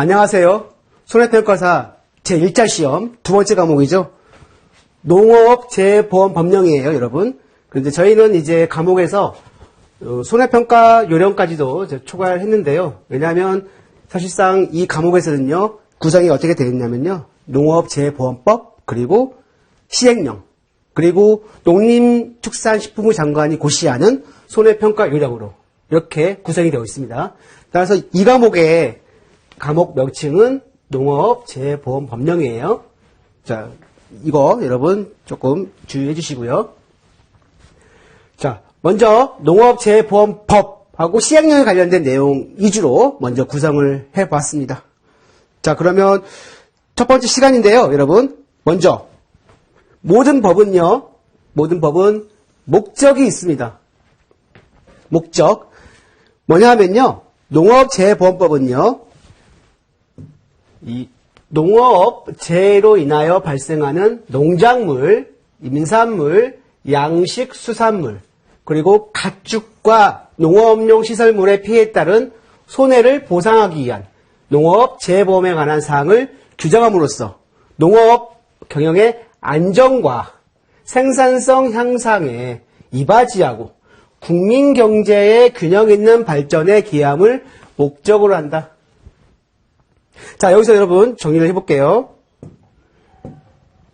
안녕하세요. 손해평가사 제1차 시험 두 번째 과목이죠. 농업재해보험법령이에요, 여러분. 그런데 저희는 이제 과목에서 손해평가 요령까지도 초과를 했는데요. 왜냐하면 사실상 이 과목에서는요, 구성이 어떻게 되어 있냐면요. 농업재해보험법, 그리고 시행령, 그리고 농림축산식품부 장관이 고시하는 손해평가 요령으로 이렇게 구성이 되어 있습니다. 따라서 이 과목의 과목 명칭은 농업재해보험법령이에요. 자, 이거 여러분 조금 주의해 주시고요. 자, 먼저 농업재해보험법하고 시행령에 관련된 내용 위주로 먼저 구성을 해봤습니다. 자, 그러면 첫 번째 시간인데요, 여러분. 먼저 모든 법은 목적이 있습니다. 목적. 뭐냐 하면요, 농업재해보험법은요, 이 농업재해로 인하여 발생하는 농작물, 임산물, 양식, 수산물, 그리고 가축과 농업용 시설물의 피해에 따른 손해를 보상하기 위한 농업재해보험에 관한 사항을 규정함으로써 농업 경영의 안정과 생산성 향상에 이바지하고 국민경제의 균형 있는 발전에 기함을 목적으로 한다. 자, 여기서 여러분 정리를 해볼게요.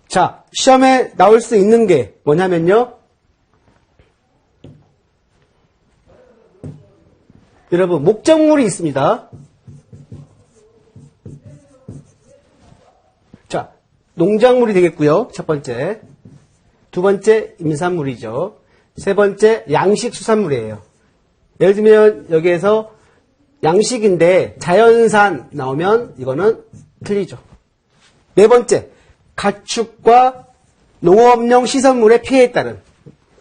자, 시험에 나올 수 있는 게 뭐냐면요. 여러분, 목적물이 있습니다. 자, 농작물이 되겠고요. 첫 번째. 두 번째, 임산물이죠. 세 번째, 양식 수산물이에요. 예를 들면 여기에서 양식인데 자연산 나오면 이거는 틀리죠. 네 번째, 가축과 농업용 시설물의 피해에 따른.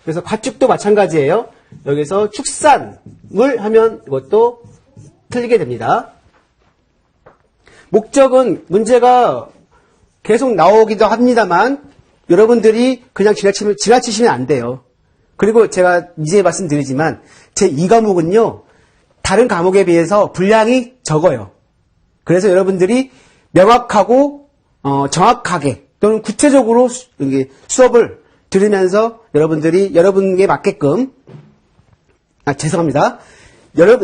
그래서 가축도 마찬가지예요. 여기서 축산물 하면 이것도 틀리게 됩니다. 목적은 문제가 계속 나오기도 합니다만 여러분들이 그냥 지나치시면 안 돼요. 그리고 제가 이제 말씀드리지만 제 2과목은요. 다른 과목에 비해서 분량이 적어요. 그래서 여러분들이 명확하고 정확하게 또는 구체적으로 수업을 들으면서 여러분들이 여러분에게 맞게끔 죄송합니다.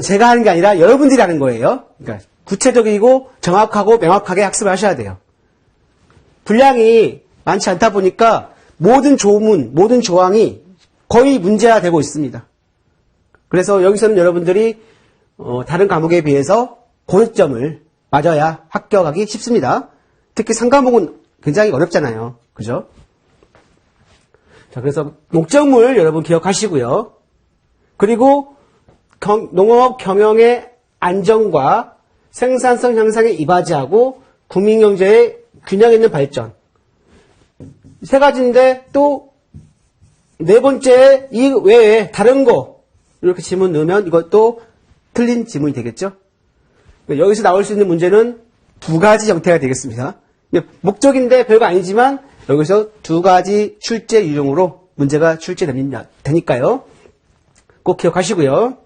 제가 하는 게 아니라 여러분들이 하는 거예요. 그러니까 구체적이고 정확하고 명확하게 학습을 하셔야 돼요. 분량이 많지 않다 보니까 모든 조문, 모든 조항이 거의 문제화되고 있습니다. 그래서 여기서는 여러분들이 다른 과목에 비해서 고득점을 맞아야 합격하기 쉽습니다. 특히 상과목은 굉장히 어렵잖아요. 그죠? 자, 그래서 목적물 여러분 기억하시고요. 그리고 농업 경영의 안정과 생산성 향상에 이바지하고 국민경제의 균형 있는 발전. 세 가지인데 또 네 번째 이 외에 다른 거 이렇게 지문 넣으면 이것도 틀린 지문이 되겠죠? 여기서 나올 수 있는 문제는 두 가지 형태가 되겠습니다. 목적인데 별거 아니지만 여기서 두 가지 출제 유형으로 문제가 출제되니까요. 꼭 기억하시고요.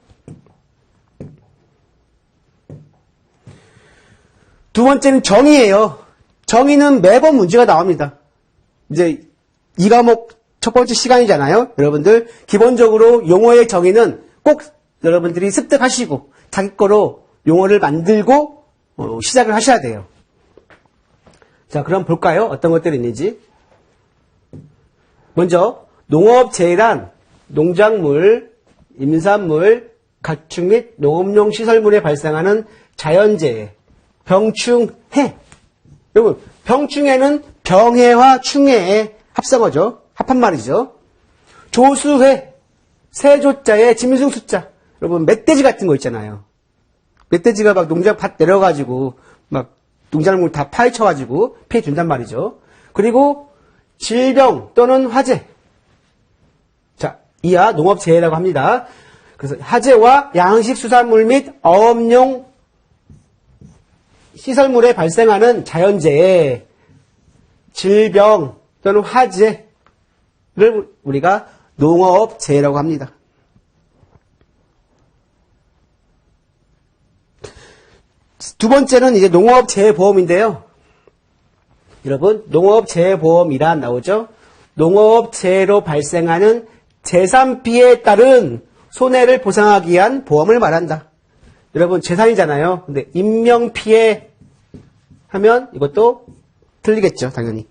두 번째는 정의예요. 정의는 매번 문제가 나옵니다. 이제 이 과목 첫 번째 시간이잖아요. 여러분들 기본적으로 용어의 정의는 꼭 여러분들이 습득하시고 자기 거로 용어를 만들고 시작을 하셔야 돼요. 자, 그럼 볼까요? 어떤 것들이 있는지. 먼저 농업재해란 농작물, 임산물, 가축 및 농업용 시설물에 발생하는 자연재해, 병충해. 여러분, 병충해는 병해와 충해의 합성어죠. 합한말이죠. 조수해, 세조자에 짐승수자. 여러분, 멧돼지 같은 거 있잖아요. 멧돼지가 막 농장 밭 내려가지고 막 농작물 다 파헤쳐가지고 피해 준단 말이죠. 그리고 질병 또는 화재. 자, 이하 농업재해라고 합니다. 그래서 화재와 양식 수산물 및 어업용 시설물에 발생하는 자연재해, 질병 또는 화재를 우리가 농업재해라고 합니다. 두 번째는 이제 농업재해보험인데요. 여러분, 농업재해보험이란 나오죠? 농업재해로 발생하는 재산 피해에 따른 손해를 보상하기 위한 보험을 말한다. 여러분, 재산이잖아요. 근데 인명피해 하면 이것도 틀리겠죠, 당연히.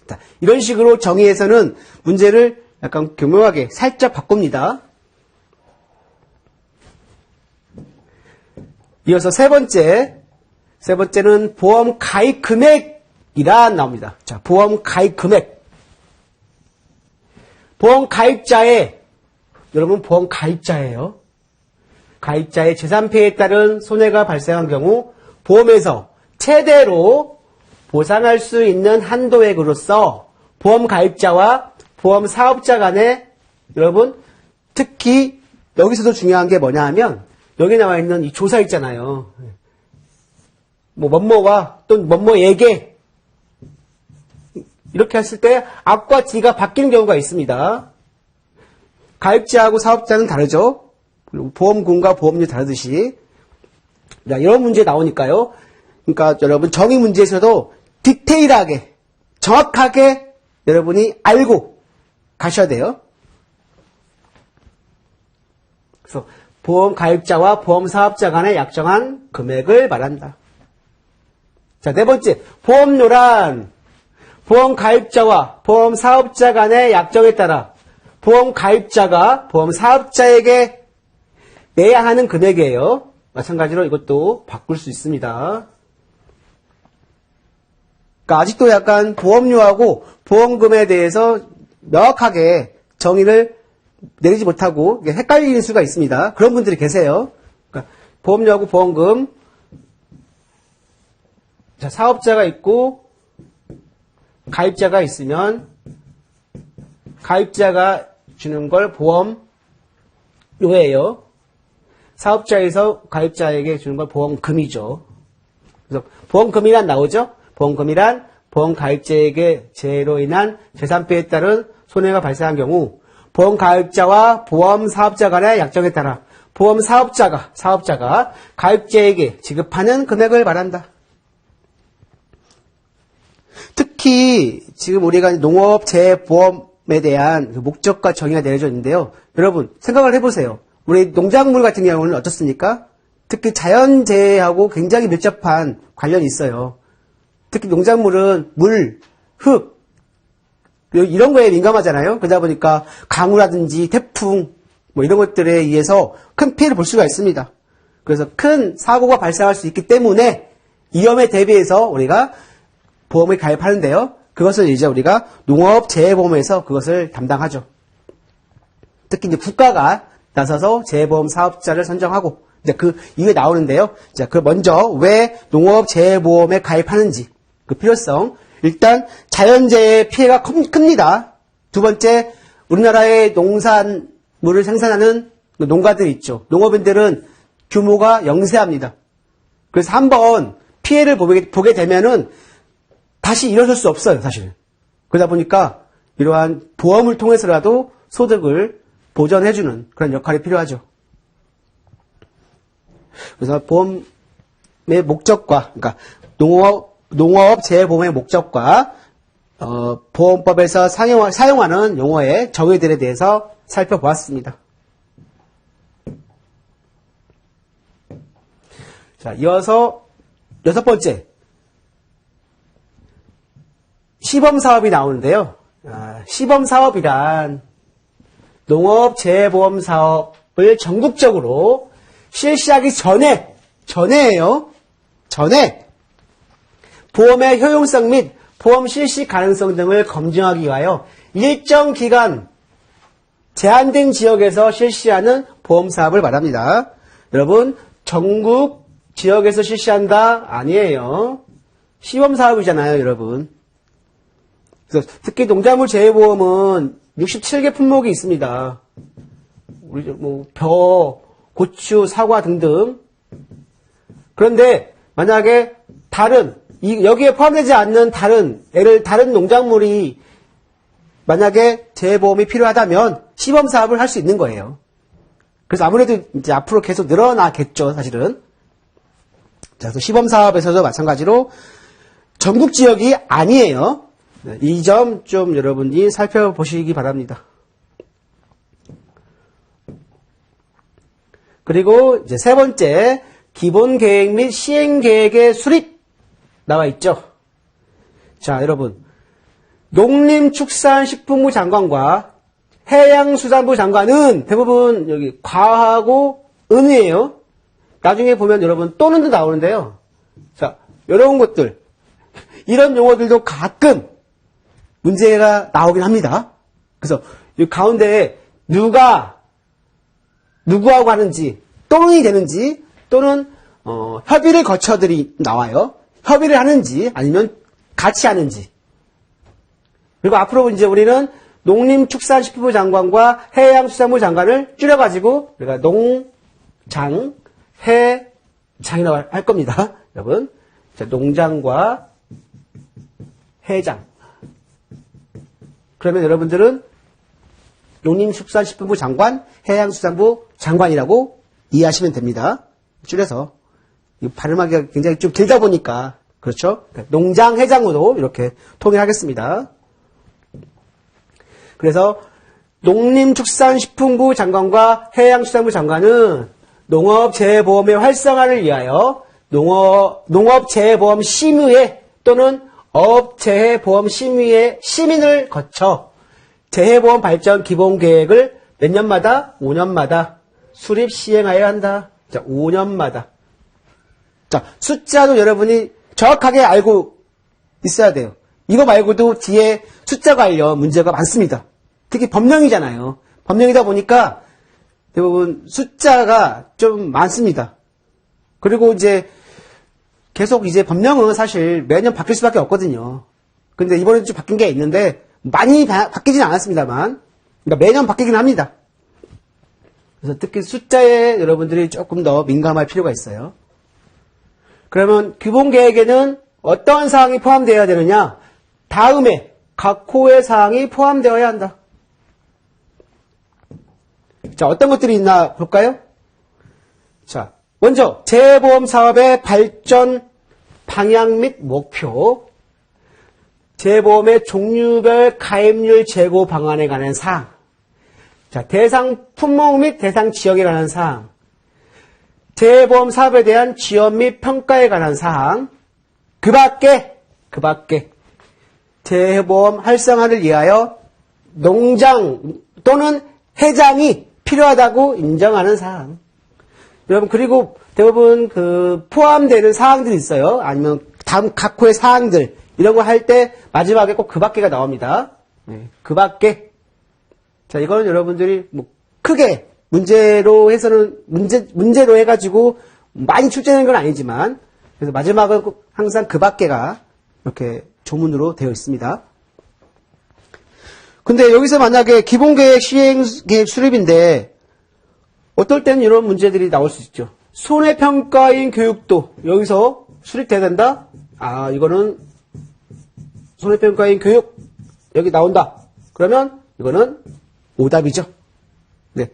자, 이런 식으로 정의에서는 문제를 약간 교묘하게 살짝 바꿉니다. 이어서 세 번째는 보험 가입 금액이라 나옵니다. 자, 보험 가입 금액. 보험 가입자의, 여러분 보험 가입자예요. 가입자의 재산 피해에 따른 손해가 발생한 경우 보험에서 최대로 보상할 수 있는 한도액으로서 보험 가입자와 보험 사업자 간에 여러분 특히 여기서도 중요한 게 뭐냐 하면 여기 나와 있는 이 조사 있잖아요. 뭐 뭐뭐와 또는 뭐뭐에게 이렇게 했을 때 앞과 뒤가 바뀌는 경우가 있습니다. 가입자하고 사업자는 다르죠. 그리고 보험금과 보험료 다르듯이. 자, 이런 문제 나오니까요. 그러니까 여러분 정의 문제에서도 디테일하게 정확하게 여러분이 알고 가셔야 돼요. 그래서 보험 가입자와 보험 사업자 간의 약정한 금액을 말한다. 자, 네 번째, 보험료란 보험 가입자와 보험 사업자 간의 약정에 따라 보험 가입자가 보험 사업자에게 내야 하는 금액이에요. 마찬가지로 이것도 바꿀 수 있습니다. 그러니까 아직도 약간 보험료하고 보험금에 대해서 명확하게 정의를 내리지 못하고 헷갈리는 수가 있습니다. 그런 분들이 계세요. 그러니까 보험료하고 보험금, 자, 사업자가 있고 가입자가 있으면 가입자가 주는 걸 보험료예요. 사업자에서 가입자에게 주는 걸 보험금이죠. 그래서 보험금이란 나오죠? 보험금이란 보험 가입자에게 재해로 인한 재산 피해에 따른 손해가 발생한 경우 보험 가입자와 보험 사업자 간의 약정에 따라 보험 사업자가 가입자에게 지급하는 금액을 말한다. 특히 지금 우리가 농업재해보험에 대한 목적과 정의가 내려져 있는데요. 여러분 생각을 해보세요. 우리 농작물 같은 경우는 어떻습니까? 특히 자연재해하고 굉장히 밀접한 관련이 있어요. 특히 농작물은 물, 흙 이런 거에 민감하잖아요. 그러다 보니까 강우라든지 태풍 뭐 이런 것들에 의해서 큰 피해를 볼 수가 있습니다. 그래서 큰 사고가 발생할 수 있기 때문에 위험에 대비해서 우리가 보험을 가입하는데요. 그것을 이제 우리가 농업재해보험에서 그것을 담당하죠. 특히 이제 국가가 나서서 재해보험 사업자를 선정하고 이제 그 이게 나오는데요. 자, 그 먼저 왜 농업재해보험에 가입하는지 그 필요성. 일단 자연재해 피해가 큽니다. 두 번째, 우리나라의 농산물을 생산하는 농가들이 있죠. 농업인들은 규모가 영세합니다. 그래서 한번 피해를 보게 되면은 다시 일어설 수 없어요, 사실. 그러다 보니까 이러한 보험을 통해서라도 소득을 보전해주는 그런 역할이 필요하죠. 그래서 보험의 목적과, 그러니까 농업재해보험의 목적과 보험법에서 사용하는 용어의 정의들에 대해서 살펴보았습니다. 자, 이어서 여섯 번째 시범사업이 나오는데요. 시범사업이란 농업재해보험 사업을 전국적으로 실시하기 전에예요. 전에 보험의 효용성 및 보험 실시 가능성 등을 검증하기 위하여 일정 기간 제한된 지역에서 실시하는 보험 사업을 말합니다. 여러분, 전국 지역에서 실시한다? 아니에요. 시범 사업이잖아요, 여러분. 그래서 특히 농작물 재해보험은 67개 품목이 있습니다. 우리 뭐 벼, 고추, 사과 등등. 그런데 만약에 여기에 포함되지 않는 다른 농작물이 만약에 재해보험이 필요하다면 시범 사업을 할 수 있는 거예요. 그래서 아무래도 이제 앞으로 계속 늘어나겠죠, 사실은. 자, 시범 사업에서도 마찬가지로 전국 지역이 아니에요. 이 점 좀 여러분이 살펴보시기 바랍니다. 그리고 이제 세 번째, 기본 계획 및 시행 계획의 수립 나와 있죠. 자, 여러분. 농림축산식품부 장관과 해양수산부 장관은 대부분 여기 과하고 은이에요. 나중에 보면 여러분 또는도 나오는데요. 자, 이런 것들, 이런 용어들도 가끔 문제가 나오긴 합니다. 그래서 이 가운데에 누구하고 하는지, 또는이 되는지, 또는 협의를 거쳐들이 나와요. 협의를 하는지 아니면 같이 하는지. 그리고 앞으로 이제 우리는 농림축산식품부 장관과 해양수산부 장관을 줄여가지고 우리가 농장, 해장이라고 할 겁니다. 여러분. 자, 농장과 해장. 그러면 여러분들은 농림축산식품부 장관, 해양수산부 장관이라고 이해하시면 됩니다. 줄여서. 발음하기가 굉장히 좀 길다 보니까, 그렇죠? 농장, 해장으로 이렇게 통일하겠습니다. 그래서 농림축산식품부 장관과 해양수산부 장관은 농업재해보험의 활성화를 위하여 농업재해보험심의회 또는 어업재해보험심의회 심의를 거쳐 재해보험 발전 기본계획을 몇 년마다? 5년마다 수립 시행하여야 한다. 자, 5년마다. 자, 숫자도 여러분이 정확하게 알고 있어야 돼요. 이거 말고도 뒤에 숫자 관련 문제가 많습니다. 특히 법령이잖아요. 법령이다 보니까 대부분 숫자가 좀 많습니다. 그리고 이제 계속 이제 법령은 사실 매년 바뀔 수밖에 없거든요. 근데 이번에 좀 바뀐 게 있는데 많이 바뀌진 않았습니다만, 그러니까 매년 바뀌긴 합니다. 그래서 특히 숫자에 여러분들이 조금 더 민감할 필요가 있어요. 그러면 기본계획에는 어떤 사항이 포함되어야 되느냐? 다음에 각 호의 사항이 포함되어야 한다. 자, 어떤 것들이 있나 볼까요? 자, 먼저 재해보험 사업의 발전 방향 및 목표, 재해보험의 종류별 가입률 제고 방안에 관한 사항, 자, 대상 품목 및 대상 지역에 관한 사항, 재해보험 사업에 대한 지원 및 평가에 관한 사항, 그 밖에 재해보험 활성화를 위하여 농장 또는 해장이 필요하다고 인정하는 사항. 여러분, 그리고 대부분 포함되는 사항들이 있어요. 아니면 다음 각 호의 사항들, 이런 거 할 때 마지막에 꼭 그 밖에가 나옵니다. 네, 그 밖에. 자, 이거는 여러분들이 뭐 크게 문제로 해가지고 많이 출제되는 건 아니지만, 그래서 마지막은 꼭 항상 그 밖에가 이렇게 조문으로 되어 있습니다. 근데 여기서 만약에 기본계획, 시행계획 수립인데, 어떨 때는 이런 문제들이 나올 수 있죠. 손해평가인 교육도 여기서 수립돼야 된다? 아, 이거는 손해평가인 교육, 여기 나온다. 그러면 이거는 오답이죠. 네.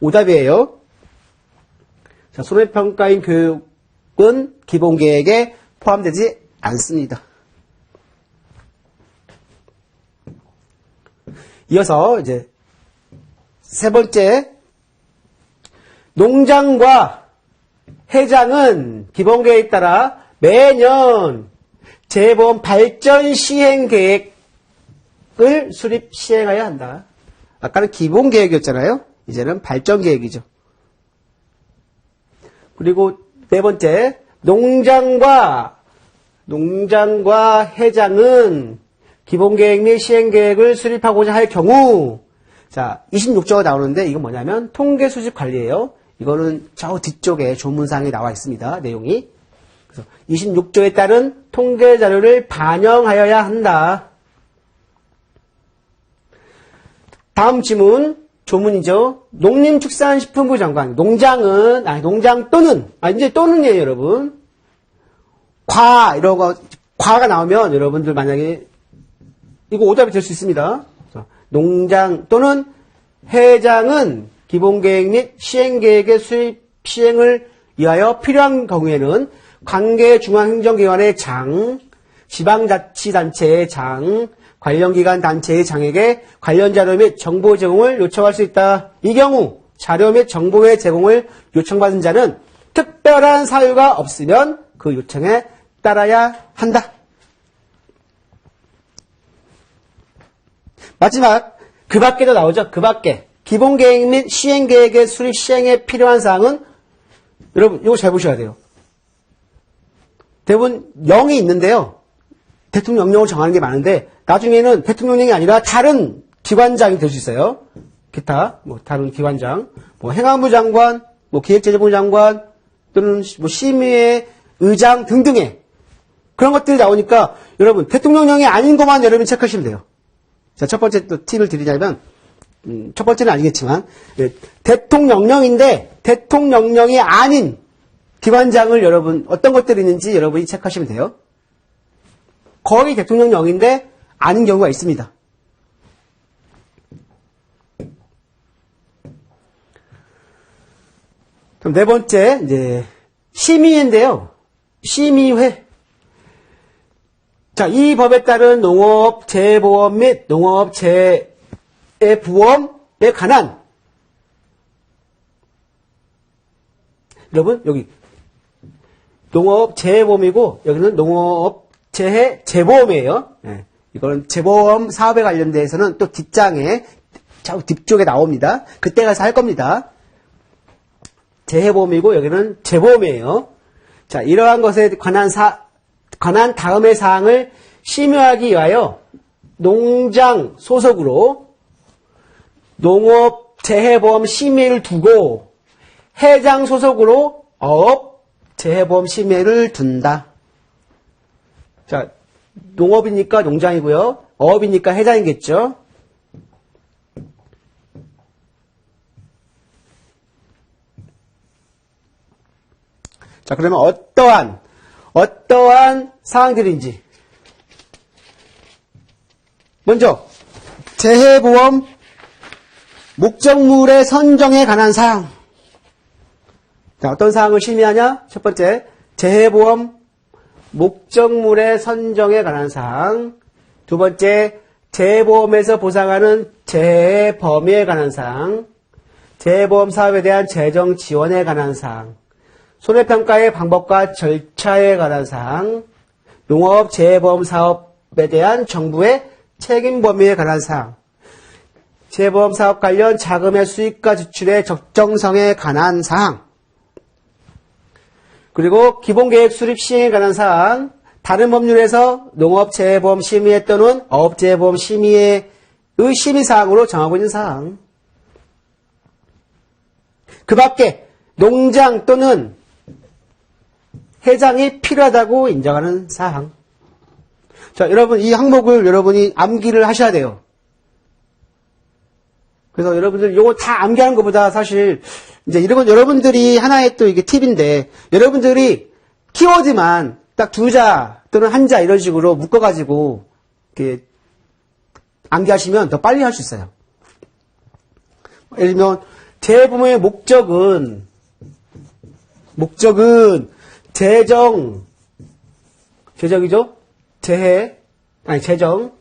오답이에요. 자, 손해평가인 교육은 기본계획에 포함되지 않습니다. 이어서 이제 세 번째, 농장과 해장은 기본계획에 따라 매년 재해보험 발전 시행 계획을 수립 시행하여야 한다. 아까는 기본계획이었잖아요. 이제는 발전 계획이죠. 그리고 네 번째, 농장과 해장은 기본계획 및 시행계획을 수립하고자 할 경우, 자, 26조가 나오는데 이건 뭐냐면 통계수집 관리예요. 이거는 저 뒤쪽에 조문사항에 나와 있습니다. 내용이. 그래서 26조에 따른 통계자료를 반영하여야 한다. 다음 지문, 조문이죠. 농림축산식품부 장관. 농장 또는, 이제 또는이에요, 여러분. 이런 거, 과가 나오면 여러분들 만약에 이거 오답이 될 수 있습니다. 농장 또는 해장은 기본계획 및 시행계획의 수립 시행을 위하여 필요한 경우에는 관계중앙행정기관의 장, 지방자치단체의 장, 관련기관 단체의 장에게 관련 자료 및 정보 제공을 요청할 수 있다. 이 경우 자료 및 정보의 제공을 요청받은 자는 특별한 사유가 없으면 그 요청에 따라야 한다. 마지막, 그 밖에도 나오죠. 그 밖에. 기본계획 및 시행계획의 수립 시행에 필요한 사항은 여러분 이거 잘 보셔야 돼요. 대부분 0이 있는데요. 대통령령을 정하는 게 많은데 나중에는 대통령령이 아니라 다른 기관장이 될 수 있어요. 기타 다른 기관장, 행안부 장관, 기획재정부 장관 또는 심의회 의장 등등의 그런 것들이 나오니까 여러분 대통령령이 아닌 것만 여러분 체크하시면 돼요. 자, 첫 번째 또 팁을 드리자면 첫 번째는 아니겠지만 대통령령인데 대통령령이 아닌 기관장을 여러분 어떤 것들이 있는지 여러분이 체크하시면 돼요. 거의 대통령령인데 아닌 경우가 있습니다. 그럼 네 번째 이제 심의인데요. 심의회. 자, 이 법에 따른 농업 재보험 및 농업 재보험에 관한 여러분 여기 농업 재보험이고 여기는 농업 재보험이에요. 네. 이거는 재보험 사업에 관련돼서는 또 뒷장에 뒤쪽에 나옵니다. 그때 가서 할 겁니다. 재해보험이고 여기는 재보험이에요. 자, 이러한 것에 관한 다음의 사항을 심의하기 위하여 농장 소속으로 농업 재해보험 심의를 두고 해장 소속으로 어업 재해보험 심의를 둔다. 자, 농업이니까 농장이고요. 어업이니까 해장이겠죠. 자, 그러면 어떠한 사항들인지. 먼저, 재해보험 목적물의 선정에 관한 사항. 자, 어떤 사항을 심의하냐? 첫 번째, 재해보험 목적물의 선정에 관한 사항. 두 번째, 재해보험에서 보상하는 재해 범위에 관한 사항. 재해보험 사업에 대한 재정 지원에 관한 사항. 손해평가의 방법과 절차에 관한 사항, 농업 재해보험 사업에 대한 정부의 책임 범위에 관한 사항, 재해보험 사업 관련 자금의 수익과 지출의 적정성에 관한 사항, 그리고 기본계획 수립 시행에 관한 사항, 다른 법률에서 농업 재해보험 심의에 또는 어업 재해보험 심의의 심의사항으로 정하고 있는 사항, 그 밖에 농장 또는 해장이 필요하다고 인정하는 사항. 자, 여러분, 이 항목을 여러분이 암기를 하셔야 돼요. 그래서 여러분들 이거 다 암기하는 것보다 사실, 이제 이런 건 여러분들이 하나의 또 이게 팁인데, 여러분들이 키워드만 딱 2자 또는 1자 이런 식으로 묶어가지고, 이렇게 암기하시면 더 빨리 할 수 있어요. 예를 들면, 재해보험의 목적은 재정이죠? 재정.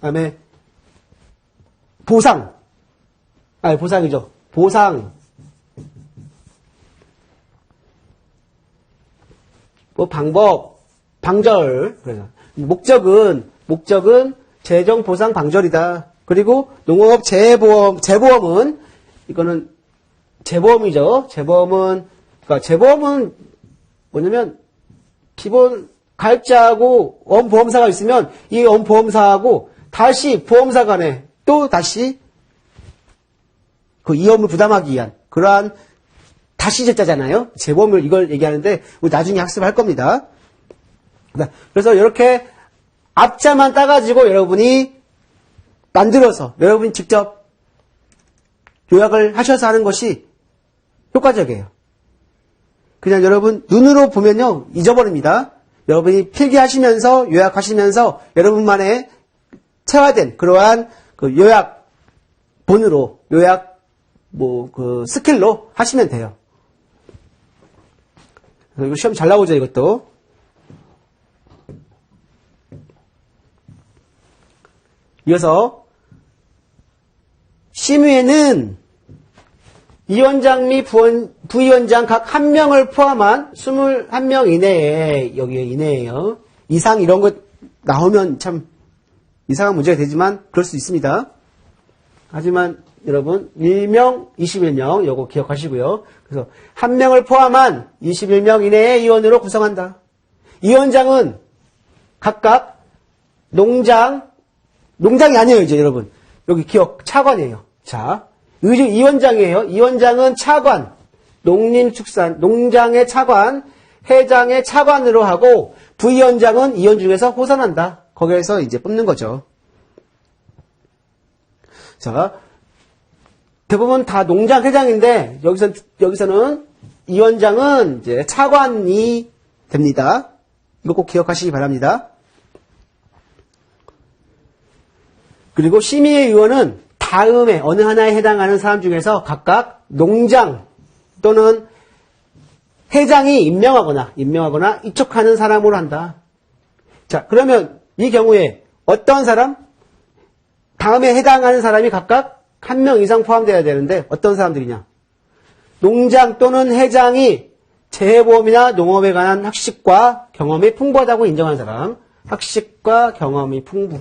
다음에 보상이죠. 보상. 방법, 방절. 그래서 목적은 재정 보상 방절이다. 그리고 농업 재보험은 이거는 재보험이죠. 재보험은 뭐냐면 기본 가입자하고 원보험사가 있으면 이 원보험사하고 다시 보험사 간에 또 다시 그 이험을 부담하기 위한 그러한 다시 제자잖아요. 재보험을 이걸 얘기하는데 나중에 학습할 겁니다. 그래서 이렇게 앞자만 따가지고 여러분이 만들어서 여러분이 직접 요약을 하셔서 하는 것이 효과적이에요. 그냥 여러분 눈으로 보면요 잊어버립니다. 여러분이 필기하시면서 요약하시면서 여러분만의 체화된 그러한 그 요약본으로 요약 스킬로 하시면 돼요. 이거 시험 잘 나오죠, 이것도. 이어서 심의에는 위원장 및 부위원장 각 한 명을 포함한 21명 이내에, 여기 이내에요. 이상 이런 것 나오면 참 이상한 문제가 되지만 그럴 수 있습니다. 하지만 여러분 1명, 21명 요거 기억하시고요. 그래서 한 명을 포함한 21명 이내의 위원으로 구성한다. 위원장은 각각 농장이 아니에요, 이제 여러분. 여기 기억, 차관이에요. 자, 위원장이에요. 위원장은 차관, 농림축산, 농장의 차관, 회장의 차관으로 하고, 부위원장은 위원 중에서 호선한다. 거기에서 이제 뽑는 거죠. 자, 대부분 다 농장 회장인데, 여기서는 위원장은 이제 차관이 됩니다. 이거 꼭 기억하시기 바랍니다. 그리고 심의의 위원은 다음에 어느 하나에 해당하는 사람 중에서 각각 농장 또는 회장이 임명하거나 이촉하는 사람으로 한다. 자, 그러면 이 경우에 어떤 사람? 다음에 해당하는 사람이 각각 한 명 이상 포함되어야 되는데 어떤 사람들이냐? 농장 또는 회장이 재해보험이나 농업에 관한 학식과 경험이 풍부하다고 인정한 사람. 학식과 경험이 풍부.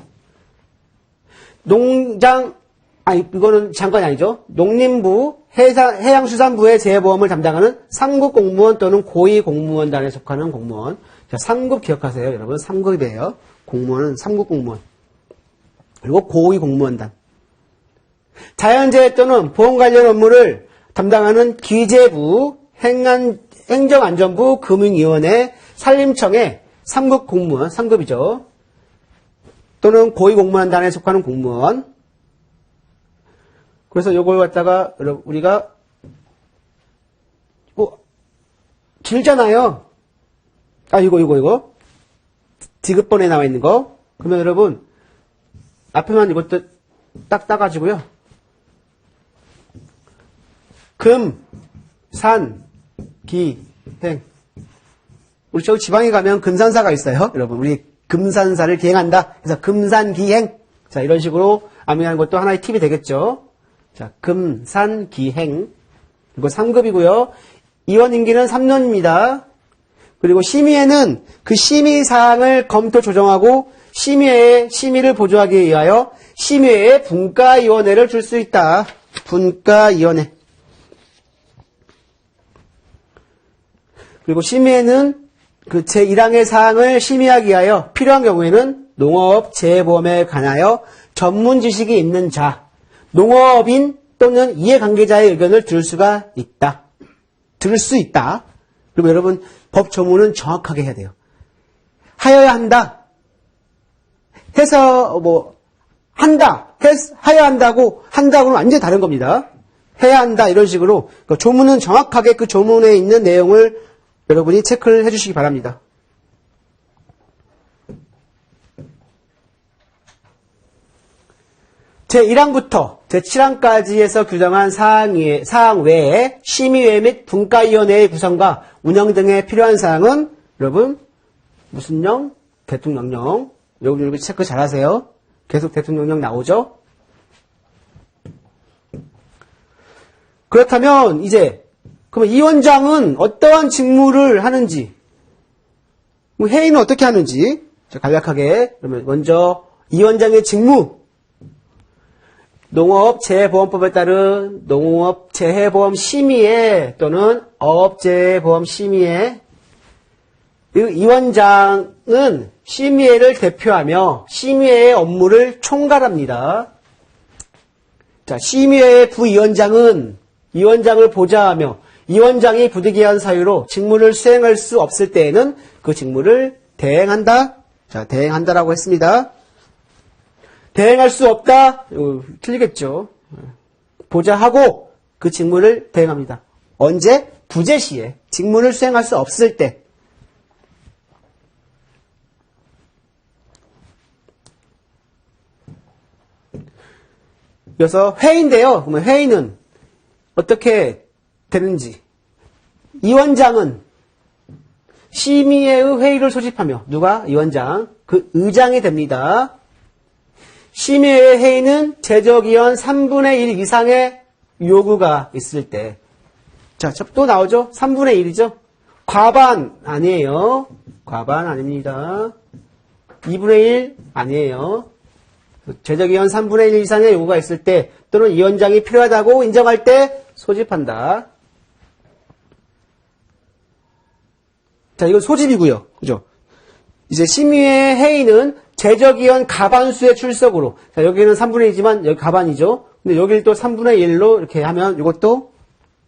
이거는 장관이 아니죠. 농림부, 해양수산부의 재해보험을 담당하는 3급 공무원 또는 고위공무원단에 속하는 공무원. 자, 3급 기억하세요. 여러분, 3급이에요. 공무원은 3급 공무원. 그리고 고위공무원단. 자연재해 또는 보험 관련 업무를 담당하는 기재부, 행정안전부, 금융위원회, 산림청의 3급 공무원, 3급이죠. 또는 고위공무원단에 속하는 공무원. 그래서 요걸 갖다가 우리가 길잖아요. 이거 디귿번에 나와 있는 거. 그러면 여러분 앞에만 이것도 딱 따가지고요. 금, 산, 기, 행. 우리 저기 지방에 가면 금산사가 있어요. 여러분 우리 금산사를 기행한다. 그래서 금산기행. 자, 이런 식으로 암기하는 것도 하나의 팁이 되겠죠. 자, 금산기행. 그리고 3급이고요. 이원 임기는 3년입니다. 그리고 심의에는 그 심의사항을 검토 조정하고 심의회에 심의를 보조하기 위하여 심의회에 분과위원회를 줄 수 있다. 분과위원회. 그리고 심의회는 그 제1항의 사항을 심의하기 위하여 필요한 경우에는 농업 재해보험에 관하여 전문 지식이 있는 자, 농업인 또는 이해관계자의 의견을 들을 수가 있다. 들을 수 있다. 그리고 여러분 법 조문은 정확하게 해야 돼요. 하여야 한다. 해서 한다. 하여야 한다고는 완전히 다른 겁니다. 해야 한다 이런 식으로 그 조문은 정확하게 그 조문에 있는 내용을 여러분이 체크를 해주시기 바랍니다. 제1항부터 제7항까지에서 규정한 사항 외에 심의회 및 분과위원회의 구성과 운영 등에 필요한 사항은 여러분 무슨 령? 대통령령. 여러분 체크 잘하세요. 계속 대통령령 나오죠? 그렇다면 이제 그러면 이 원장은 어떠한 직무를 하는지, 회의는 어떻게 하는지 간략하게. 그러면 먼저 이 원장의 직무, 농업재해보험법에 따른 농업재해보험 심의회 또는 어업재해보험 심의회. 이 원장은 심의회를 대표하며 심의회의 업무를 총괄합니다. 자, 심의회의 부위원장은 이 원장을 보좌하며 이 원장이 부득이한 사유로 직무를 수행할 수 없을 때에는 그 직무를 대행한다. 자, 대행한다라고 했습니다. 대행할 수 없다. 틀리겠죠. 보좌하고 그 직무를 대행합니다. 언제? 부재 시에. 직무를 수행할 수 없을 때. 그래서 회의인데요. 그러면 회의는 어떻게 되는지. 이 원장은 심의의 회의를 소집하며 누가? 위원장. 그 의장이 됩니다. 심의의 회의는 제적위원 3분의 1 이상의 요구가 있을 때. 자, 또 나오죠? 3분의 1이죠? 과반 아니에요. 과반 아닙니다. 2분의 1 아니에요. 제적위원 3분의 1 이상의 요구가 있을 때 또는 위원장이 필요하다고 인정할 때 소집한다. 자, 이건 소집이고요. 그죠? 이제 심의의 회의는 제적위원 가반수의 출석으로. 자, 여기는 3분의 1이지만 여기 가반이죠. 근데 여기를 또 3분의 1로 이렇게 하면 이것도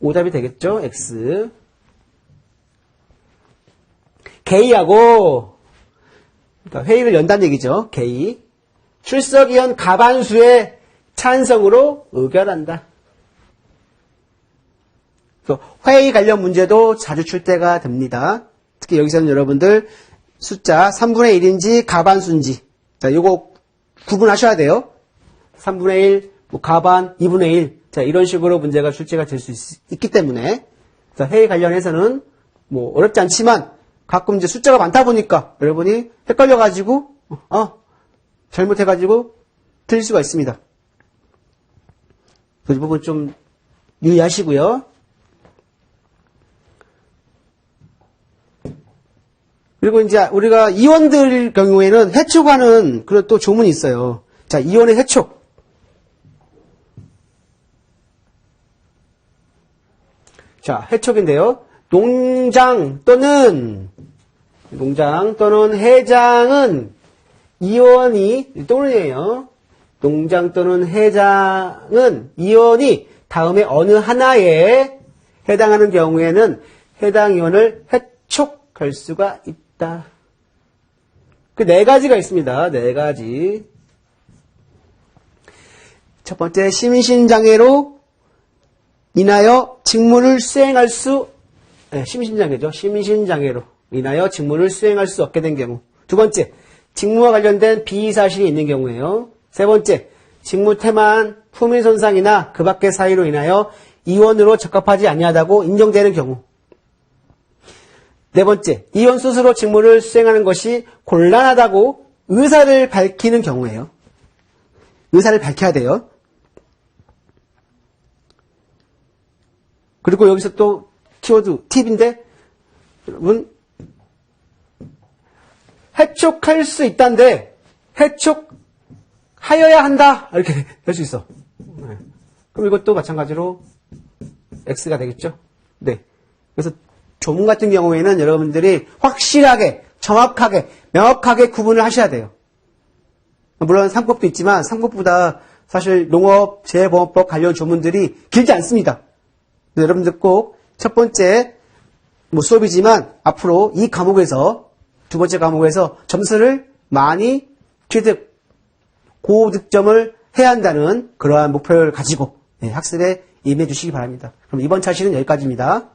오답이 되겠죠? X. 개의하고, 그러니까 회의를 연다는 얘기죠. 개의. 출석위원 가반수의 찬성으로 의결한다. 회의 관련 문제도 자주 출제가 됩니다. 특히 여기서는 여러분들 숫자 3분의 1인지 가반수인지, 자, 요거 구분하셔야 돼요. 3분의 1, 뭐 가반, 2분의 1. 자, 이런 식으로 문제가 출제가 될 수 있기 때문에, 자, 회의 관련해서는 뭐 어렵지 않지만 가끔 이제 숫자가 많다 보니까 여러분이 헷갈려가지고, 잘못해가지고 틀릴 수가 있습니다. 그 부분 좀 유의하시고요. 그리고 이제 우리가 이원들 경우에는 해촉하는 그런 또 조문이 있어요. 자, 이원의 해촉. 자, 해촉인데요. 농장 또는 회장은 이원이 또는이에요. 농장 또는 회장은 이원이 다음에 어느 하나에 해당하는 경우에는 해당 이원을 해촉할 수가 있다. 그 네 가지가 있습니다. 네 가지. 첫 번째, 심신장애로 인하여 직무를 수행할 수, 심신장애죠. 심신장애로 인하여 직무를 수행할 수 없게 된 경우. 두 번째, 직무와 관련된 비사실이 있는 경우예요. 세 번째, 직무 태만, 품위 손상이나 그 밖의 사유로 인하여 이원으로 적합하지 아니하다고 인정되는 경우. 네 번째, 이원 스스로 직무를 수행하는 것이 곤란하다고 의사를 밝히는 경우예요. 의사를 밝혀야 돼요. 그리고 여기서 또 키워드 팁인데, 여러분, 해촉할 수 있다는데 해촉하여야 한다 이렇게 될 수 있어. 그럼 이것도 마찬가지로 X가 되겠죠. 네. 그래서 조문 같은 경우에는 여러분들이 확실하게, 정확하게, 명확하게 구분을 하셔야 돼요. 물론 상법도 있지만 상법보다 사실 농업재해보험법 관련 조문들이 길지 않습니다. 여러분들 꼭 첫 번째 수업이지만 앞으로 이 과목에서 두 번째 과목에서 점수를 많이 취득, 고득점을 해야 한다는 그러한 목표를 가지고 학습에 임해 주시기 바랍니다. 그럼 이번 차시는 여기까지입니다.